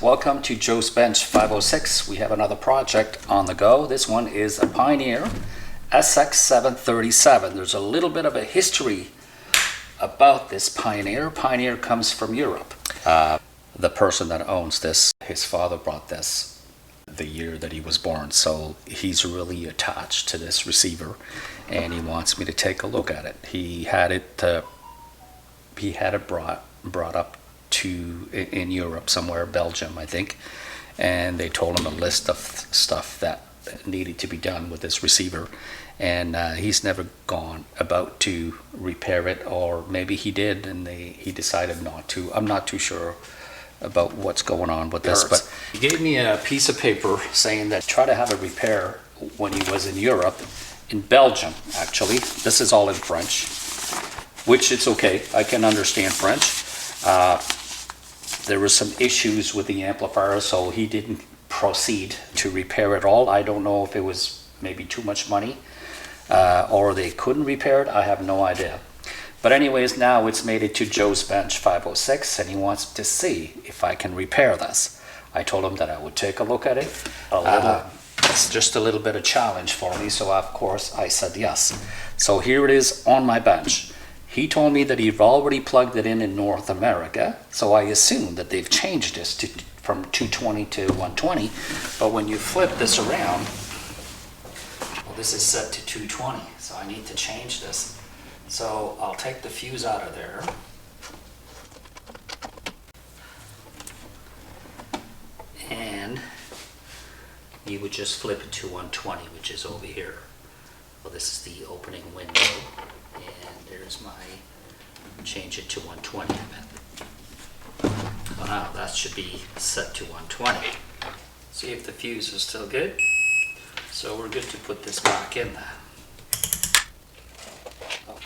welcome to Joe's Bench 506. We have another project on the go. This one is a Pioneer SX737. There's a little bit of a history about this Pioneer. Pioneer comes from Europe. The person that owns this, his father brought this the year that he was born, so he's really attached to this receiver and he wants me to take a look at it. He had it brought up in Europe somewhere, Belgium I think, and they told him a list of stuff that needed to be done with this receiver, and he's never gone about to repair it, or maybe he did and he decided not to. I'm not too sure about what's going on with this, but he gave me a piece of paper saying that try to have a repair when he was in Europe, in Belgium actually. This is all in French, which it's okay, I can understand French. There were some issues with the amplifier, so he didn't proceed to repair it all. I don't know if it was maybe too much money or they couldn't repair it. I have no idea. But anyways, now it's made it to Joe's Bench 506 and he wants to see if I can repair this. I told him that I would take a look at it. It's just a little bit of challenge for me, so of course I said yes. So here it is on my bench. He told me that he'd already plugged it in North America, so I assume that they've changed this from 220 to 120. But when you flip this around, well, this is set to 220, so I need to change this. So I'll take the fuse out of there. And you would just flip it to 120, which is over here. Well, this is the opening window. And there's my change it to 120. Well, now that should be set to 120. See if the fuse is still good. So we're good to put this back in there. Oh.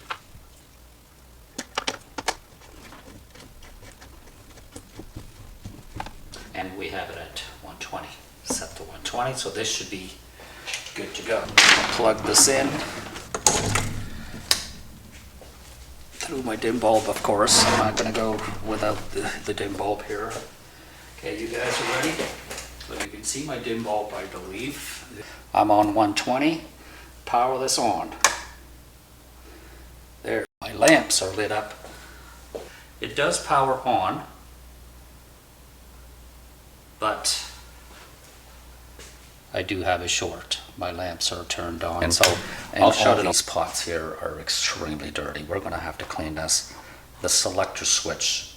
And we have it at 120, set to 120. So this should be good to go. Plug this in. Through my dim bulb, of course. I'm not going to go without the dim bulb here. Okay, you guys are ready? So you can see my dim bulb, I believe. I'm on 120. Power this on. There, my lamps are lit up. It does power on, but I do have a short. My lamps are turned on, and so all these pots here are extremely dirty. We're going to have to clean this. The selector switch,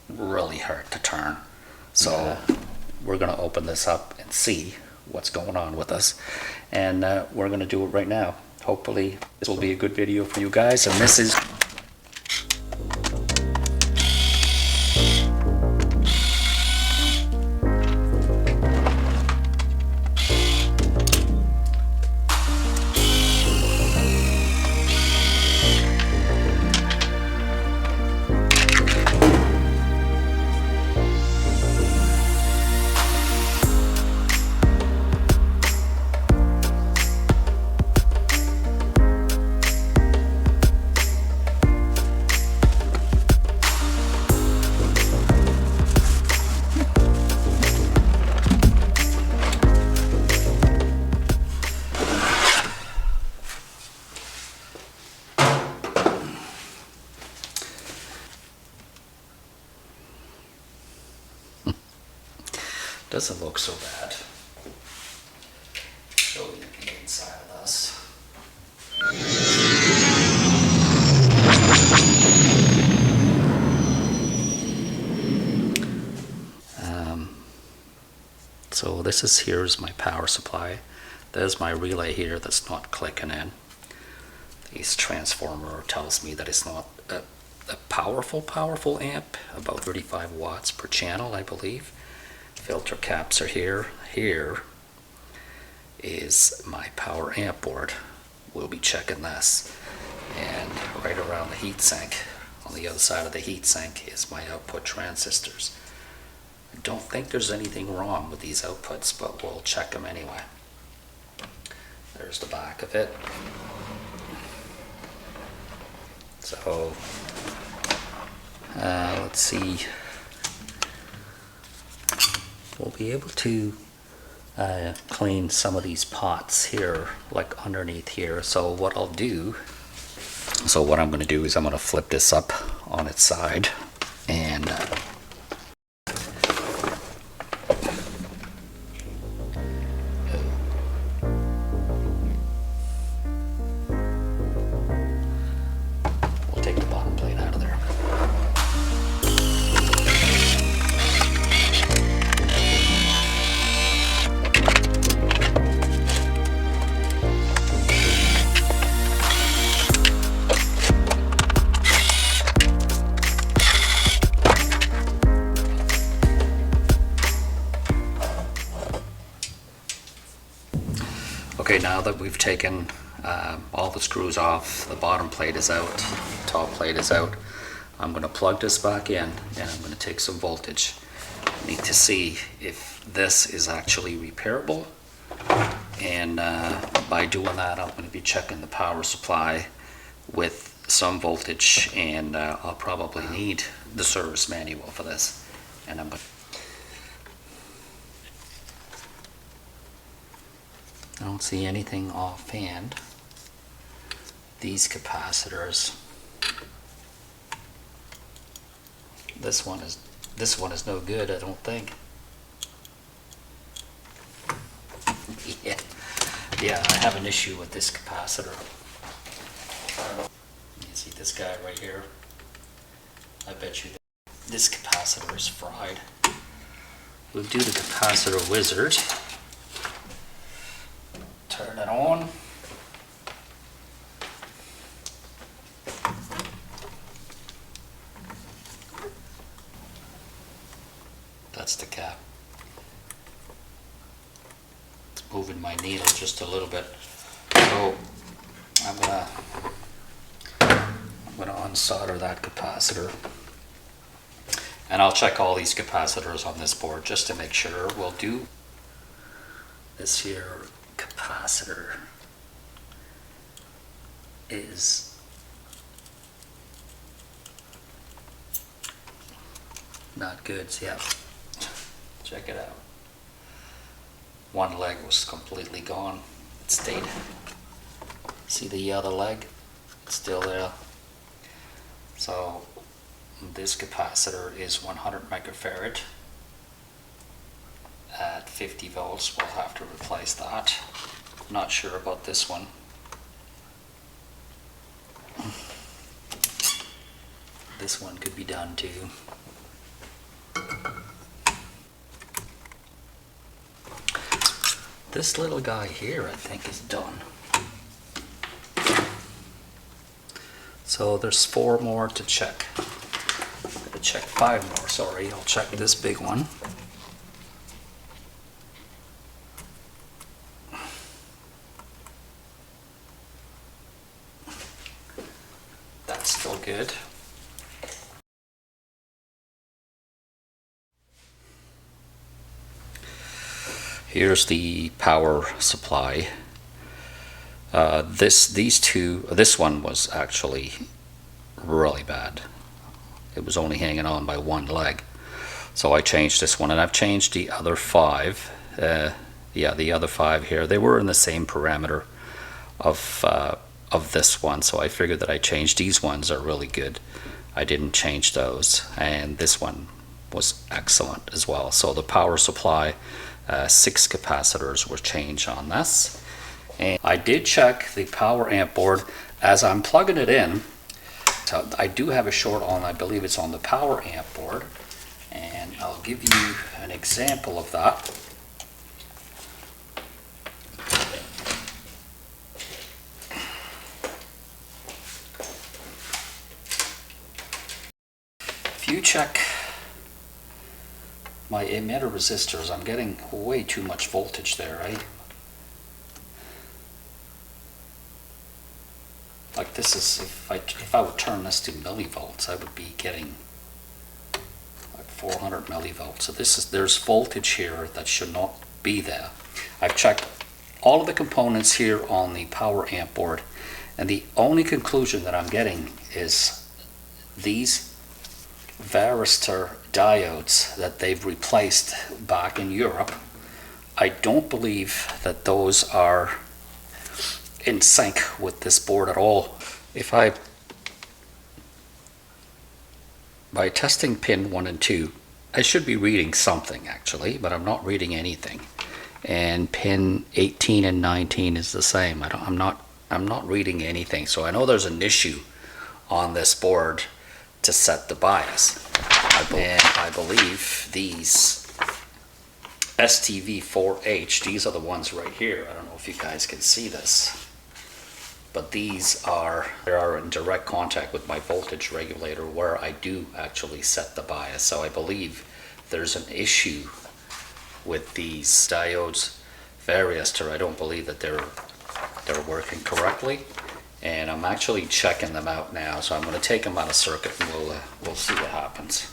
really hard to turn. So we're going to open this up and see what's going on with this, and we're going to do it right now. Hopefully this will be a good video for you guys, and this is doesn't look so bad. Show you the inside of this. So here's my power supply. There's my relay here that's not clicking in. This transformer tells me that it's not a powerful amp, about 35 watts per channel, I believe. Filter caps are here. Here is my power amp board. We'll be checking this. And right around the heatsink, on the other side of the heatsink, is my output transistors. I don't think there's anything wrong with these outputs, but we'll check them anyway. There's the back of it. So let's see. we'll be able to clean some of these pots here, like underneath here. So what I'm going to do is I'm going to flip this up on its side and we'll take the bottom plate out of there. Okay, now that we've taken all the screws off, the bottom plate is out, top plate is out, I'm going to plug this back in and I'm going to take some voltage. I need to see if this is actually repairable, and by doing that I'm going to be checking the power supply with some voltage, and I'll probably need the service manual for this. And I'm going I don't see anything offhand. These capacitors. This one is no good, I don't think. Yeah, I have an issue with this capacitor. You see this guy right here? I bet you this capacitor is fried. We'll do the capacitor wizard. Turn it on. That's the cap. It's moving my needle just a little bit. So I'm gonna unsolder that capacitor. And I'll check all these capacitors on this board just to make sure. We'll do this here. Capacitor is not good. So yeah, check it out. One leg was completely gone. It stayed. See the other leg? It's still there. So this capacitor is 100 microfarad. At 50 volts, we'll have to replace that. Not sure about this one. This one could be done too. This little guy here, I think, is done. So there's 4 more to check. I'm gonna check 5 more, sorry. I'll check this big one. That's still good. Here's the power supply. This one was actually really bad. It was only hanging on by one leg. So I changed this one, and I've changed the other 5. The other 5 here, they were in the same parameter of this one, so I figured that I changed these ones are really good. I didn't change those, and this one was excellent as well. So the power supply, 6 capacitors were changed on this. And I did check the power amp board as I'm plugging it in. So I do have a short on, I believe it's on the power amp board, and I'll give you an example of that. If you check my emitter resistors, I'm getting way too much voltage there, right? Like this is, if I would turn this to millivolts, I would be getting like 400 millivolts. So there's voltage here that should not be there. I've checked all of the components here on the power amp board, and the only conclusion that I'm getting is these varistor diodes that they've replaced back in Europe, I don't believe that those are in sync with this board at all. By testing pin 1 and 2, I should be reading something actually, but I'm not reading anything. And pin 18 and 19 is the same. I'm not reading anything. So I know there's an issue on this board to set the bias. And I believe these STV4H, these are the ones right here. I don't know if you guys can see this, but they are in direct contact with my voltage regulator where I do actually set the bias. So I believe there's an issue with these diodes varistor. I don't believe that they're working correctly, and I'm actually checking them out now. So I'm going to take them out of circuit and we'll see what happens.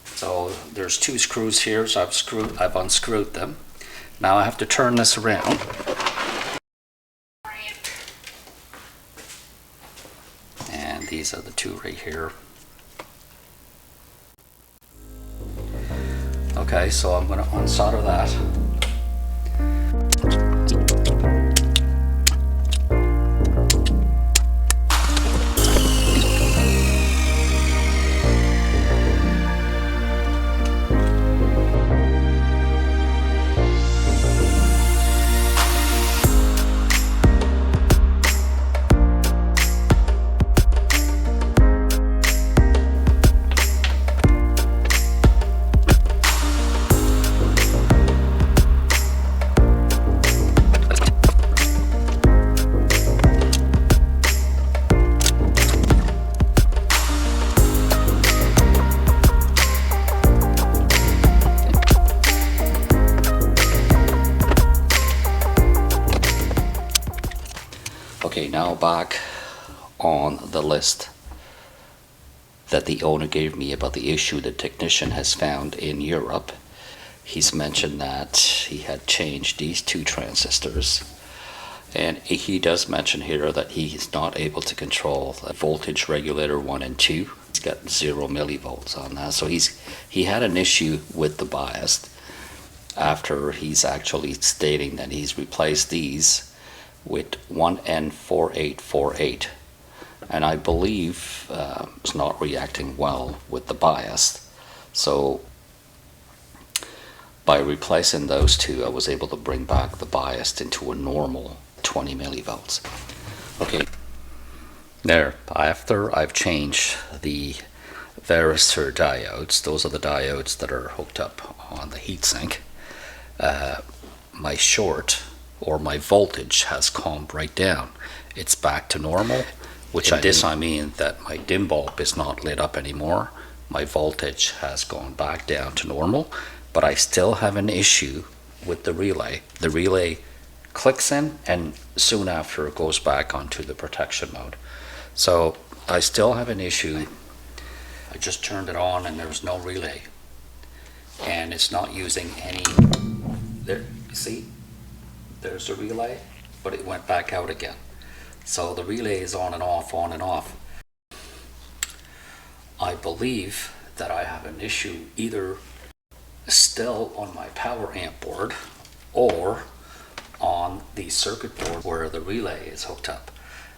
So there's 2 screws here, so I've unscrewed them. Now I have to turn this around. And these are the 2 right here. Okay, so I'm going to unsolder that. Okay, now back on the list that the owner gave me about the issue the technician has found in Europe. He's mentioned that he had changed these 2 transistors, and he does mention here that he is not able to control the voltage regulator 1 and 2. He's got 0 millivolts on that, so he had an issue with the bias after he's actually stating that he's replaced these with 1N4848, and I believe it's not reacting well with the bias. So by replacing those 2, I was able to bring back the bias into a normal 20 millivolts. Okay, there, after I've changed the varistor diodes, those are the diodes that are hooked up on the heatsink, my short or my voltage has calmed right down. It's back to normal, which I mean that my dim bulb is not lit up anymore. My voltage has gone back down to normal, but I still have an issue with the relay. The relay clicks in and soon after it goes back onto the protection mode. So I still have an issue. I just turned it on and there's no relay, and it's not using any. There, you see? There's the relay, but it went back out again. So the relay is on and off, on and off. I believe that I have an issue either still on my power amp board or on the circuit board where the relay is hooked up.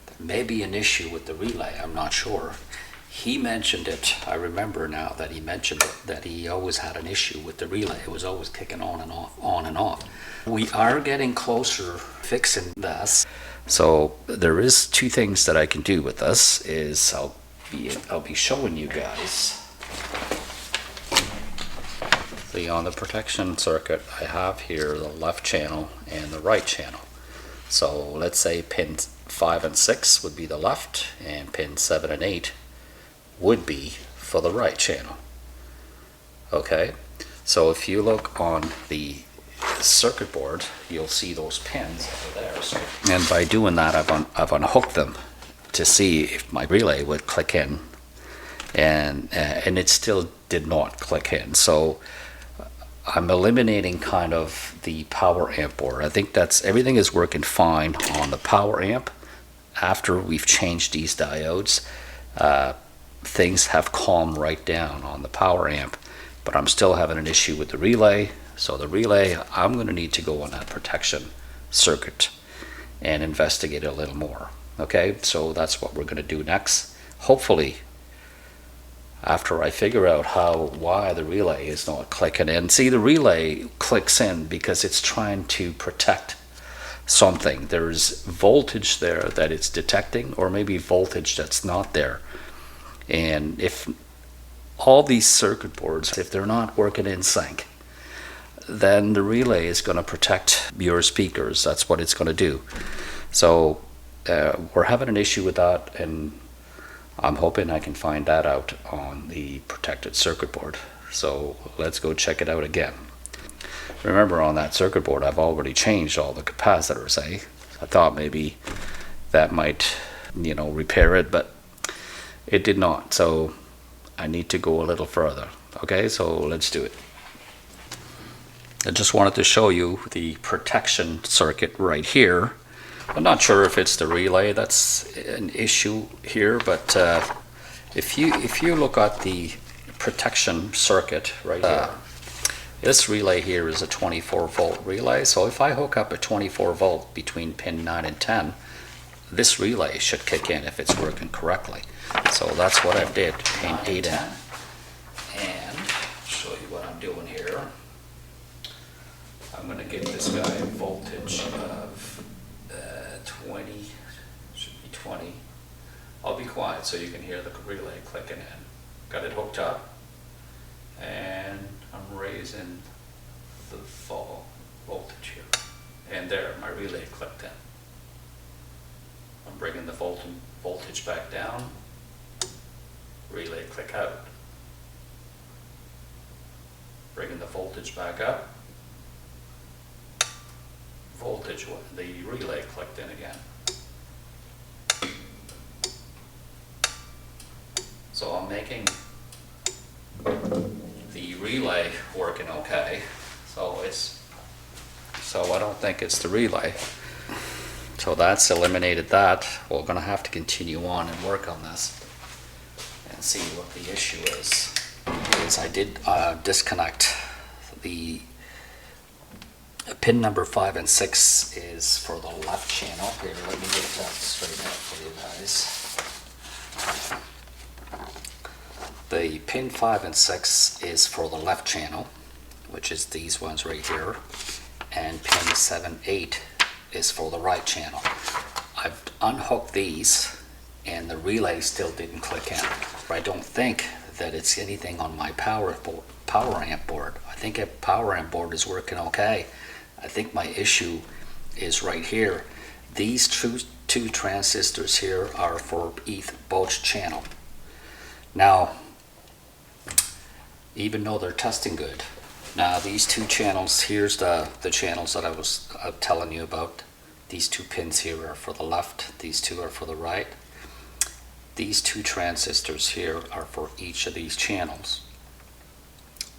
There may be an issue with the relay, I'm not sure. He mentioned it, I remember now that he mentioned it, that he always had an issue with the relay. It was always kicking on and off, on and off. We are getting closer fixing this. So there is 2 things that I can do with this. Is I'll be showing you guys. See, on the protection circuit, I have here the left channel and the right channel. So let's say pin 5 and 6 would be the left, and pin 7 and 8 would be for the right channel. Okay, so if you look on the circuit board, you'll see those pins over there. So, and by doing that, I've unhooked them to see if my relay would click in, and it still did not click in. So I'm eliminating kind of the power amp board. I think everything is working fine on the power amp after we've changed these diodes. things have calmed right down on the power amp, but I'm still having an issue with the relay. So the relay, I'm going to need to go on that protection circuit and investigate it a little more. Okay, so that's what we're going to do next. Hopefully, after I figure out why the relay is not clicking in. See, the relay clicks in because it's trying to protect something. There's voltage there that it's detecting, or maybe voltage that's not there. And if all these circuit boards, if they're not working in sync, then the relay is going to protect your speakers. That's what it's going to do. So we're having an issue with that, and I'm hoping I can find that out on the protected circuit board. So let's go check it out again. Remember, on that circuit board, I've already changed all the capacitors. I thought maybe that might, repair it, but it did not. So I need to go a little further. Okay, so let's do it. I just wanted to show you the protection circuit right here. I'm not sure if it's the relay that's an issue here, but if you look at the protection circuit right here, this relay here is a 24 volt relay. So if I hook up a 24 volt between pin 9 and 10, this relay should kick in if it's working correctly. So that's what I did, pin 8 in. And I'll show you what I'm doing here. I'm going to give this guy a voltage of 20, should be 20. I'll be quiet so you can hear the relay clicking in. Got it hooked up, and I'm raising the fall voltage here. And there, my relay clicked in. I'm bringing the voltage back down, relay click out. Bringing the voltage back up, the relay clicked in again. So I'm making the relay working okay. So I don't think it's the relay. So that's eliminated that. We're going to have to continue on and work on this and see what the issue is. Because I did disconnect the pin number 5 and 6 is for the left channel. Here, let me get that straight out for you guys. The pin 5 and 6 is for the left channel, which is these ones right here, and pin 7, 8 is for the right channel. I've unhooked these, and the relay still didn't click in. I don't think that it's anything on my power amp board. I think a power amp board is working okay. I think my issue is right here. These two transistors here are for both channel. Now, even though they're testing good, now these two channels, here's the channels that I was telling you about. These two pins here are for the left, these two are for the right. These two transistors here are for each of these channels.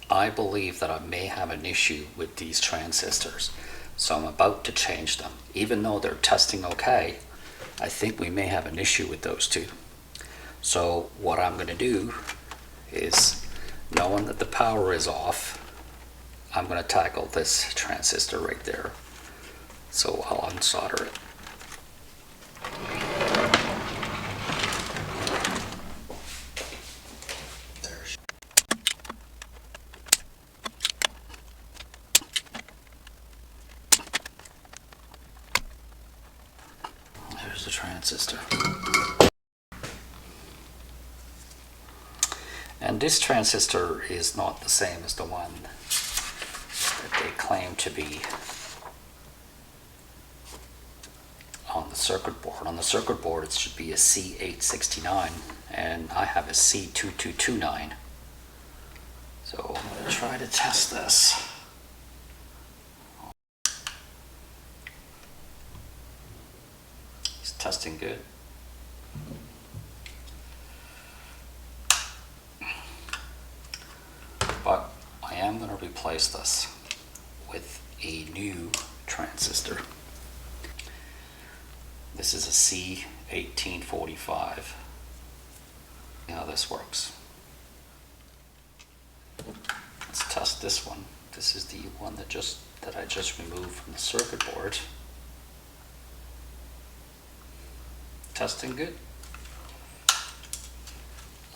I believe that I may have an issue with these transistors, so I'm about to change them. Even though they're testing okay, I think we may have an issue with those two. So what I'm going to do is, knowing that the power is off, I'm going to tackle this transistor right there. So I'll unsolder it. There's the transistor. And this transistor is not the same as the one that they claim to be on the circuit board. On the circuit board, it should be a C869, and I have a C2229. So I'm going to try to test this. It's testing good. But I am going to replace this with a new transistor. This is a C1845. how this works. Let's test this one. This is the one that I just removed from the circuit board. Testing good.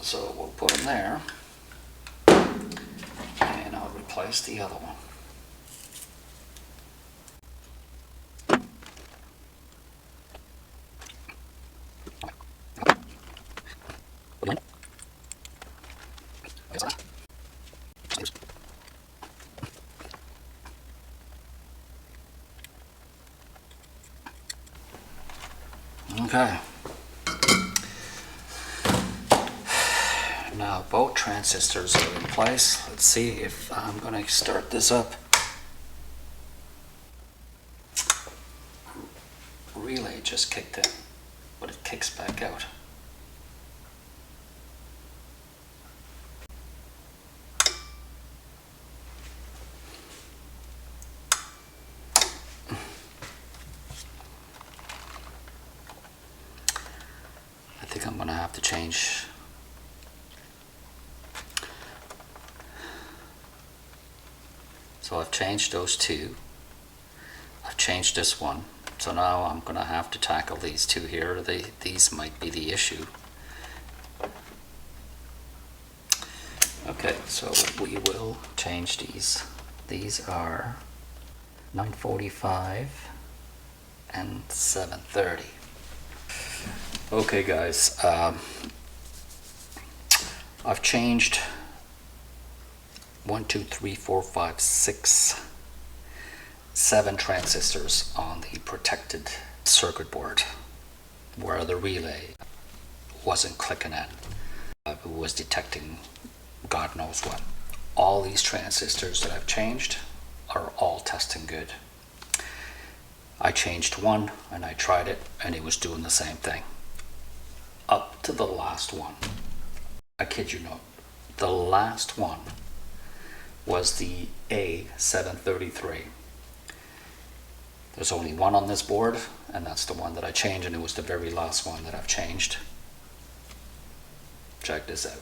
So we'll put them there, and I'll replace the other one. Okay. Now both transistors are in place. Let's see if I'm going to start this up. Relay just kicked in, but it kicks back out. I think I'm going to have to change. So I've changed those two. I've changed this one. So now I'm going to have to tackle these two here. These might be the issue. Okay, so we will change these. These are 945 and 730. Okay guys, I've changed 1, 2, 3, 4, 5, 6, 7 transistors on the protected circuit board where the relay wasn't clicking in. It was detecting God knows what. All these transistors that I've changed are all testing good. I changed one and I tried it and it was doing the same thing. Up to the last one. I kid you not. The last one was the A733. There's only one on this board, and that's the one that I changed, and it was the very last one that I've changed. Check this out.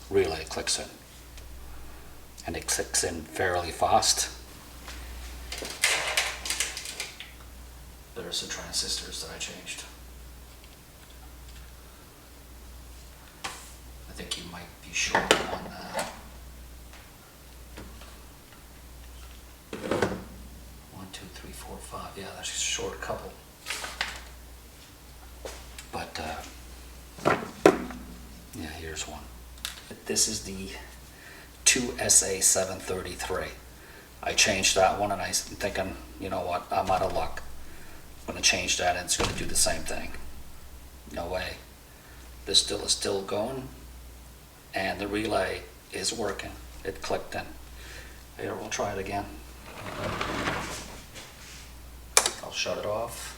Relay clicks in, and it clicks in fairly fast. There's the transistors that I changed. I think you might be short on that. 1, 2, 3, 4, 5. Yeah, that's just a short couple. But yeah, here's one. This is the 2SA733. I changed that one, and I'm thinking, you know what? I'm out of luck. I'm going to change that, and it's going to do the same thing. No way. This still is still going. And the relay is working. It clicked in. Here, we'll try it again. I'll shut it off.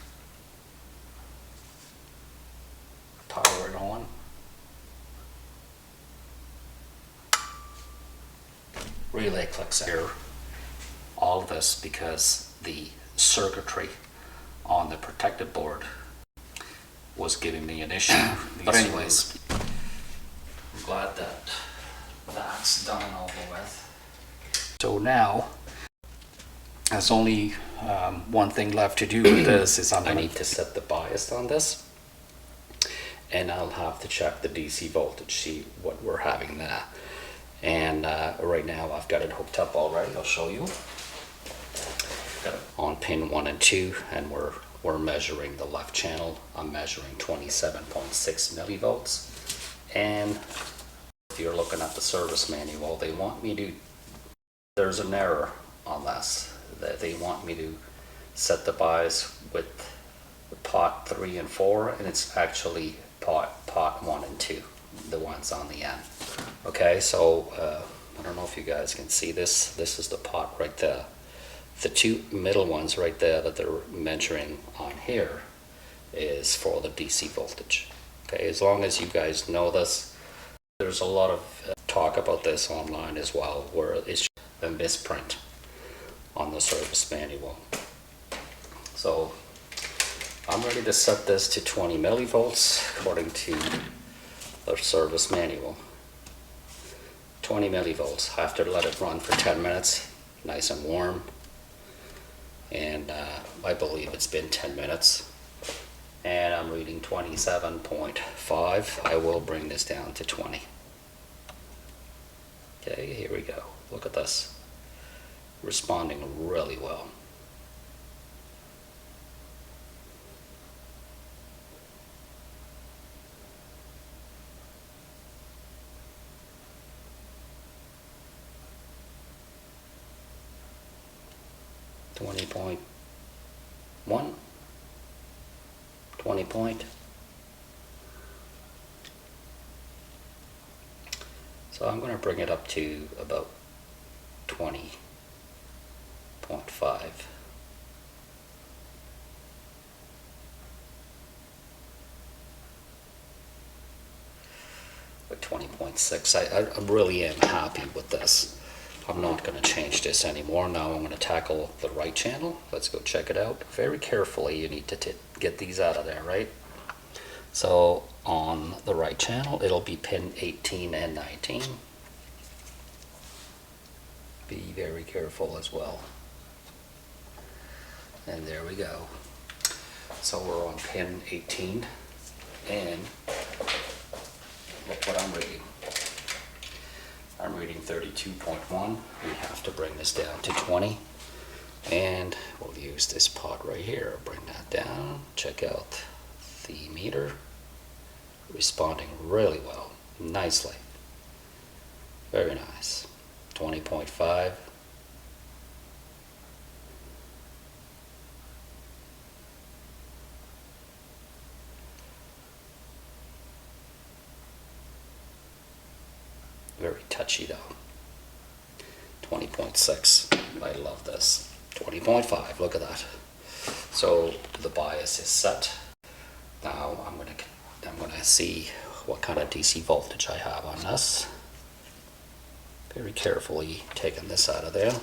Power it on. Relay clicks in. Here. All of this because the circuitry on the protected board was giving me an issue. But anyways, I'm glad that that's done and over with. So now, there's only one thing left to do with this is I need to set the bias on this, and I'll have to check the DC voltage, see what we're having there. And right now I've got it hooked up already. I'll show you. Got it on pin 1 and 2, and we're measuring the left channel. I'm measuring 27.6 millivolts. And if you're looking at the service manual, they want me to, there's an error on this. They want me to set the bias with pot 3 and 4, and it's actually pot 1 and 2, the ones on the end. Okay, so I don't know if you guys can see this. This is the pot right there. The two middle ones right there that they're measuring on here is for the DC voltage. Okay, as long as you guys know this, there's a lot of talk about this online as well, where it's a misprint on the service manual. So I'm ready to set this to 20 millivolts according to the service manual. 20 millivolts. I have to let it run for 10 minutes, nice and warm. And I believe it's been 10 minutes. And I'm reading 27.5. I will bring this down to 20. Okay, here we go. Look at this. Responding really well. .1, 20 point. So I'm going to bring it up to about 20.5. With 20.6. I really am happy with this. I'm not going to change this anymore. Now I'm going to tackle the right channel. Let's go check it out. Very carefully, you need to get these out of there, right? So on the right channel, it'll be pin 18 and 19. Be very careful as well. And there we go. So we're on pin 18, and look what I'm reading. I'm reading 32.1. We have to bring this down to 20. And we'll use this pot right here. Bring that down. Check out the meter. Responding really well. Nicely. Very nice. 20.5. Very touchy though. 20.6. I love this. 20.5. Look at that. So the bias is set. Now I'm gonna see what kind of DC voltage I have on this. Very carefully taking this out of there.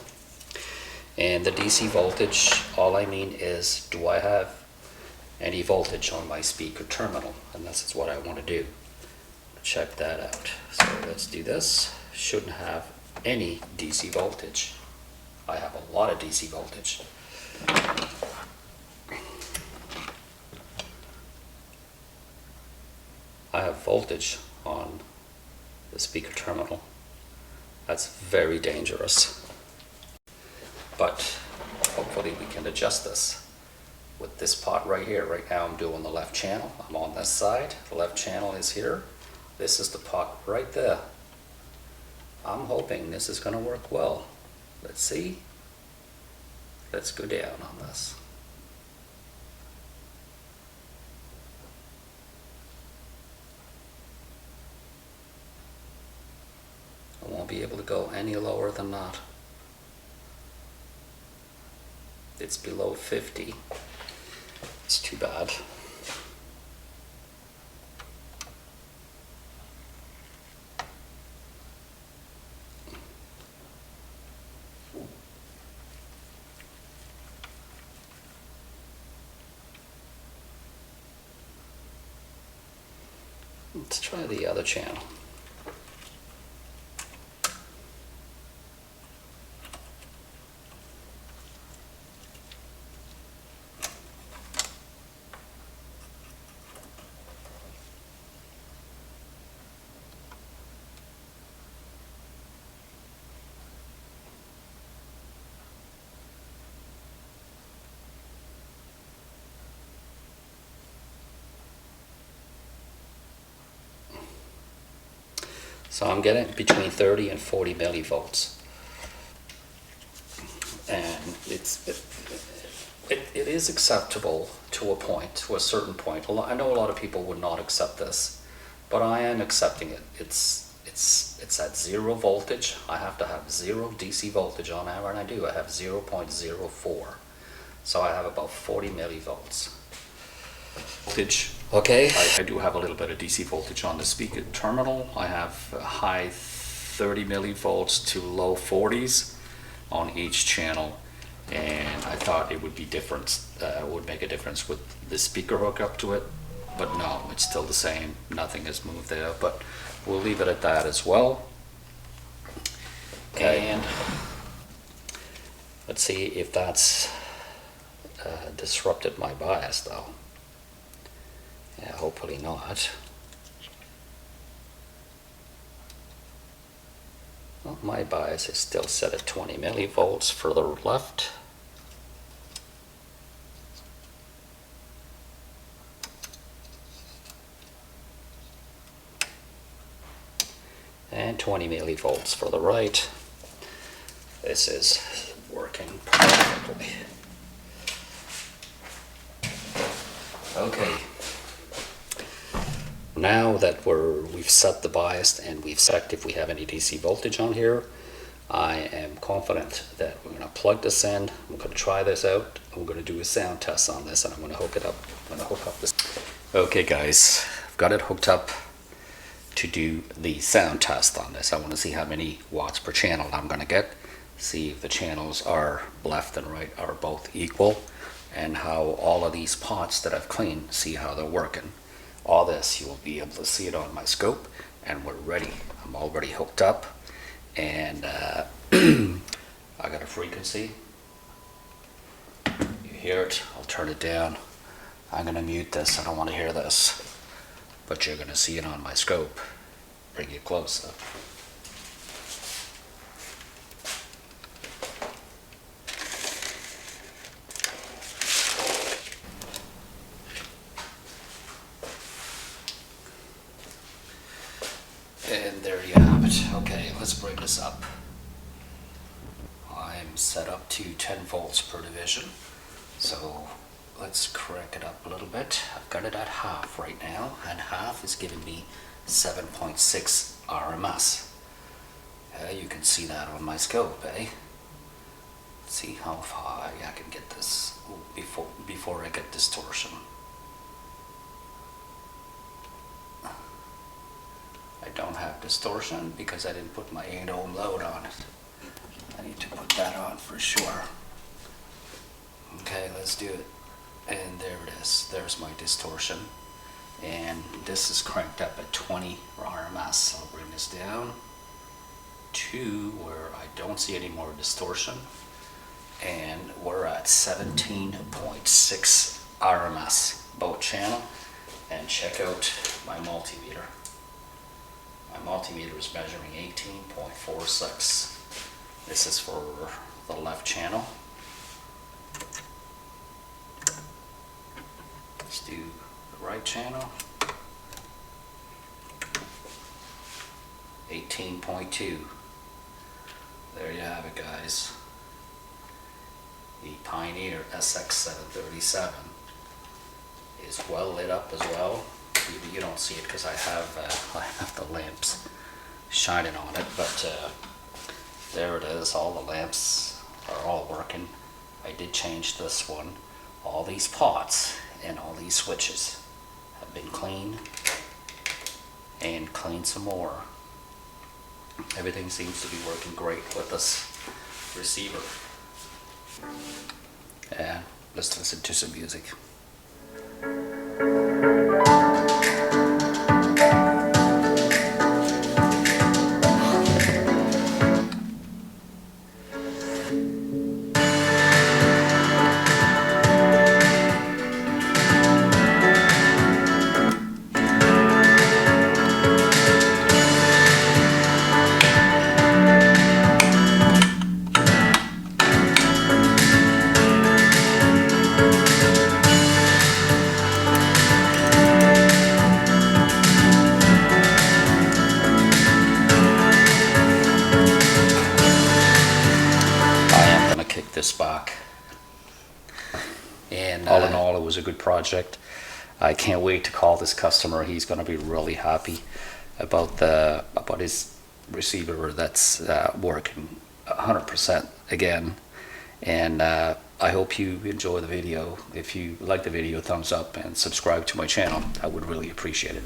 And the DC voltage, all I mean is, do I have any voltage on my speaker terminal? And this is what I want to do. Check that out. So let's do this. Shouldn't have any DC voltage. I have a lot of DC voltage. I have voltage on the speaker terminal. That's very dangerous. But hopefully we can adjust this with this pot right here. Right now I'm doing the left channel. I'm on this side. The left channel is here. This is the pot right there. I'm hoping this is going to work well. Let's see. Let's go down on this. I won't be able to go any lower than that. It's below 50. It's too bad. Let's try the other channel. So I'm getting between 30 and 40 millivolts. And it is acceptable to a point, to a certain point. I know a lot of people would not accept this, but I am accepting it. It's at 0 voltage. I have to have 0 DC voltage on there, and I do. I have 0.04. So I have about 40 millivolts. Voltage. Okay. I do have a little bit of DC voltage on the speaker terminal. I have high 30 millivolts to low 40s on each channel. and I thought it would be different, would make a difference with the speaker hook up to it, but no, it's still the same. Nothing has moved there, but we'll leave it at that as well. Okay. And let's see if that's disrupted my bias though. Yeah, hopefully not. Well, my bias is still set at 20 millivolts further left. And 20 millivolts for the right. This is working perfectly. Okay. Now that we've set the bias and we've checked if we have any DC voltage on here, I am confident that we're going to plug this in. I'm going to try this out. I'm going to do a sound test on this, and I'm going to hook it up. I'm going to hook up this. Okay, guys, I've got it hooked up to do the sound test on this. I want to see how many watts per channel I'm going to get. See if the channels are left and right are both equal, and how all of these pots that I've cleaned, see how they're working. All this, you will be able to see it on my scope, and we're ready. I'm already hooked up, and I got a frequency. You hear it, I'll turn it down. I'm gonna mute this, I don't want to hear this, but you're gonna see it on my scope. Bring it closer. And there you have it. Okay, let's bring this up. I'm set up to 10 volts per division. So let's crank it up a little bit. I've got it at half right now, and half is giving me 7.6 RMS. You can see that on my scope, eh? Let's see how far I can get this before I get distortion. I don't have distortion because I didn't put my 8 ohm load on it. I need to put that on for sure. Okay, let's do it. And there it is. There's my distortion. And this is cranked up at 20 RMS. I'll bring this down to where I don't see any more distortion. And we're at 17.6 RMS both channel. And check out my multimeter. My multimeter is measuring 18.46. This is for the left channel. Let's do the right channel. 18.2. There you have it, guys. The Pioneer SX737 is well lit up as well. You don't see it because I have the lamps shining on it, but there it is. All the lamps are all working. I did change this one. All these pots and all these switches have been cleaned and cleaned some more. Everything seems to be working great with this receiver. And let's listen to some music. This back, and all in all, it was a good project. I can't wait to call this customer. He's going to be really happy about his receiver that's working 100% again. And I hope you enjoy the video. If you like the video, thumbs up and subscribe to my channel. I would really appreciate it.